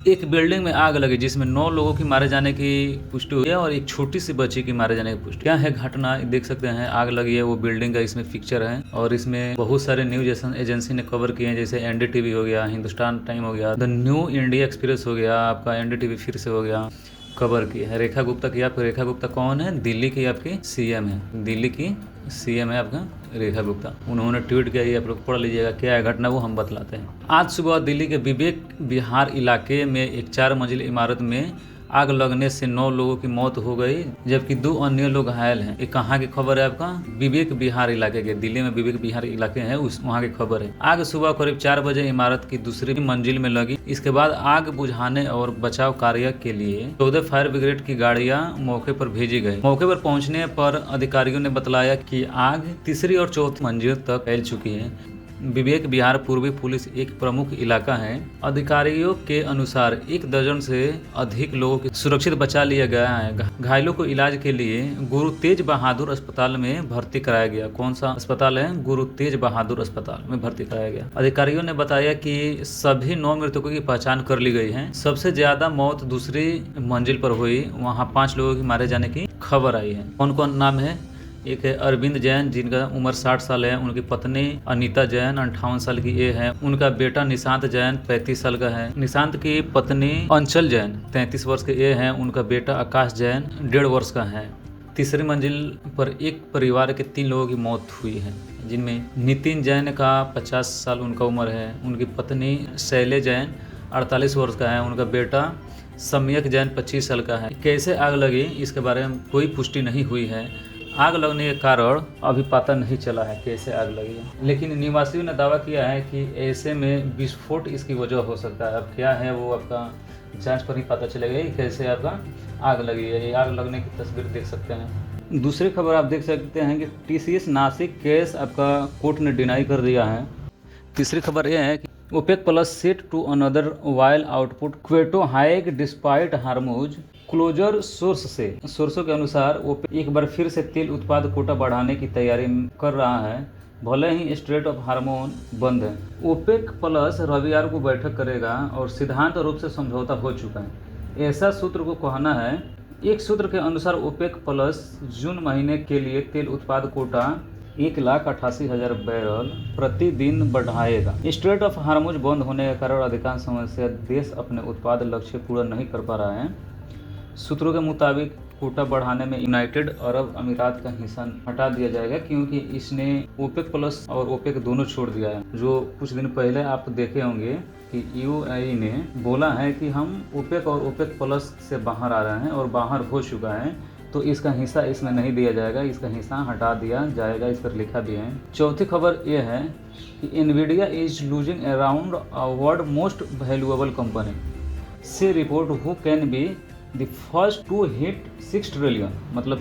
एक बिल्डिंग में आग लगी जिसमें 9 लोगों की मारे जाने की पुष्टि हुई है और एक छोटी सी बच्ची की मारे जाने की पुष्टि। क्या है घटना, देख सकते हैं आग लगी है वो बिल्डिंग का इसमें पिक्चर है और इसमें बहुत सारे न्यूज एजेंसी ने कवर किए हैं, जैसे एनडीटीवी हो गया, हिंदुस्तान टाइम हो गया, द न्यू इंडिया एक्सप्रेस हो गया, आपका एनडीटीवी फिर से हो गया, कवर की है। रेखा गुप्ता की, आपको रेखा गुप्ता कौन है? दिल्ली की आपकी सीएम है, दिल्ली की सीएम है आपका रेखा गुप्ता। उन्होंने ट्वीट किया, ये आप लोग पढ़ लीजिएगा क्या है घटना, वो हम बतलाते हैं। आज सुबह दिल्ली के विवेक विहार इलाके में एक 4 मंजिल इमारत में आग लगने से 9 लोगों की मौत हो गई, जबकि 2 अन्य लोग घायल हैं। ये कहाँ की खबर है? आपका विवेक विहार इलाके के, दिल्ली में विवेक विहार इलाके हैं उस वहाँ की खबर है। आग सुबह करीब 4 बजे इमारत की दूसरी मंजिल में लगी। इसके बाद आग बुझाने और बचाव कार्य के लिए 14 फायर ब्रिगेड की गाड़ियां मौके पर भेजी गई। मौके पर पहुंचने पर अधिकारियों ने बतलाया कि आग तीसरी और चौथी मंजिल तक फैल चुकी है। विवेक विहार पूर्वी पुलिस एक प्रमुख इलाका है। अधिकारियों के अनुसार 1 दर्जन से अधिक लोगों को सुरक्षित बचा लिया गया है। घायलों को इलाज के लिए गुरु तेज बहादुर अस्पताल में भर्ती कराया गया। कौन सा अस्पताल है? गुरु तेज बहादुर अस्पताल में भर्ती कराया गया। अधिकारियों ने बताया कि सभी 9 मृतकों की पहचान कर ली गई है। सबसे ज्यादा मौत दूसरी मंजिल पर हुई, वहाँ 5 लोगों की मारे जाने की खबर आई है। कौन कौन नाम है? एक है अरविंद जैन, जिनका उम्र 60 साल है। उनकी पत्नी अनीता जैन 58 साल की ये है। उनका बेटा निशांत जैन 35 साल का है। निशांत की पत्नी अंचल जैन 33 वर्ष के ये हैं। उनका बेटा आकाश जैन 1.5 वर्ष का है। तीसरी मंजिल पर एक परिवार के 3 लोगों की मौत हुई है, जिनमें नितिन जैन का 50 साल उनका उम्र है। उनकी पत्नी शैले जैन 48 वर्ष का है। उनका बेटा सम्यक जैन 25 साल का है। कैसे आग लगी इसके बारे में कोई पुष्टि नहीं हुई है। आग लगने के कारण अभी पता नहीं चला है कैसे आग लगी है, लेकिन निवासियों ने दावा किया है कि ऐसे में विस्फोट इसकी वजह हो सकता है। अब क्या है वो आपका जांच पर ही पता चलेगा कि कैसे आपका आग लगी है। ये आग लगने की तस्वीर देख सकते हैं। दूसरी खबर आप देख सकते हैं कि टीसीएस नासिक केस आपका कोर्ट ने डिनाई कर दिया है। तीसरी खबर यह है कि OPEC plus set to another oil output quota hike despite Hormuz closure. सोर्सों के अनुसार ओपेक एक बार फिर से तेल उत्पाद कोटा बढ़ाने की तैयारी कर रहा है, भले ही स्ट्रेट ऑफ हार्मोन बंद है। ओपेक प्लस रविवार को बैठक करेगा और सिद्धांत रूप से समझौता हो चुका है, ऐसा सूत्र को कहना है। एक सूत्र के अनुसार ओपेक प्लस जून महीने के लिए तेल उत्पाद कोटा 1,88,000 बैरल प्रतिदिन बढ़ाएगा। स्ट्रेट ऑफ हार्मोज बंद होने के कारण अधिकांश समय से देश अपने उत्पाद लक्ष्य पूरा नहीं कर पा रहा है। सूत्रों के मुताबिक कोटा बढ़ाने में यूनाइटेड अरब अमीरात का हिस्सा हटा दिया जाएगा, क्योंकि इसने ओपेक प्लस और ओपेक दोनों छोड़ दिया है। जो कुछ दिन पहले आप देखे होंगे कि यूएई ने बोला है कि हम ओपेक और ओपेक प्लस से बाहर आ रहे हैं और बाहर हो चुका है, तो इसका हिस्सा इसमें नहीं दिया जाएगा, इसका हिस्सा हटा दिया जाएगा, इस पर लिखा भी है। चौथी खबर यह है कि Nvidia is losing around world most valuable company से report who can be the first to hit 6 trillion. मतलब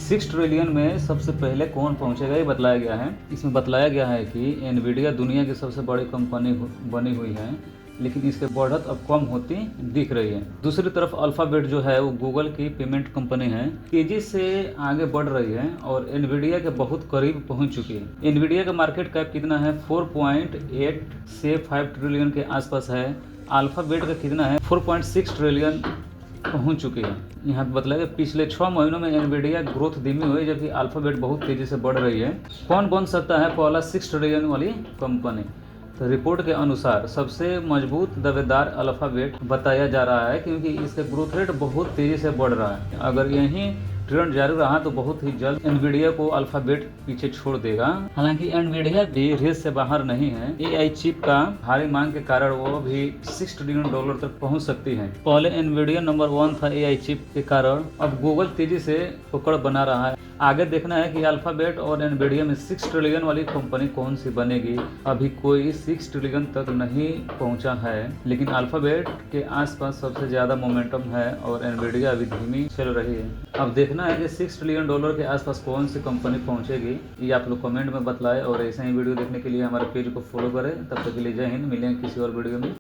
6 ट्रिलियन में सबसे पहले कौन पहुंचेगा ये बतलाया गया है। इसमें बतलाया गया है कि एनवीडिया दुनिया की सबसे बड़ी कंपनी बनी हुई है, लेकिन इसके बढ़त अब कम होती दिख रही है। दूसरी तरफ अल्फाबेट जो है वो गूगल की पेमेंट कंपनी है, तेजी से आगे बढ़ रही है और एनवीडिया के बहुत करीब पहुंच चुकी है। एनवीडिया का मार्केट कैप कितना है? 4.8 से 5 ट्रिलियन के आसपास है। अल्फाबेट का कितना है? 4.6 ट्रिलियन पहुंच चुकी है। यहाँ पर बताया पिछले 6 महीनों में एनवीडिया ग्रोथ धीमी हुई, जबकि अल्फाबेट बहुत तेजी से बढ़ रही है। कौन बन सकता है पहला 6 ट्रिलियन वाली कंपनी? तो रिपोर्ट के अनुसार सबसे मजबूत दावेदार अल्फाबेट बताया जा रहा है, क्योंकि इसका ग्रोथ रेट बहुत तेजी से बढ़ रहा है। अगर यही ट्रेंड जारी रहा तो बहुत ही जल्द एनवीडिया को अल्फाबेट पीछे छोड़ देगा। हालांकि एनवीडिया भी रेस से बाहर नहीं है। एआई चिप का भारी मांग के कारण वो भी $6 ट्रिलियन तक पहुंच सकती है। पहले एनवीडिया नंबर 1 था एआई चिप के कारण, अब गूगल तेजी से पकड़ बना रहा है। आगे देखना है कि अल्फाबेट और एनवीडिया में 6 ट्रिलियन वाली कंपनी कौन सी बनेगी। अभी कोई 6 ट्रिलियन तक नहीं पहुंचा है, लेकिन अल्फाबेट के आसपास सबसे ज्यादा मोमेंटम है और एनवीडिया अभी धीमी चल रही है। अब देखना है कि $6 ट्रिलियन के आसपास कौन सी कंपनी पहुंचेगी, ये आप लोग कमेंट में बतलाएं। और ऐसे ही वीडियो देखने के लिए हमारे पेज को फॉलो करें। तब तक के लिए जय हिंद, मिलेंगे किसी और वीडियो में।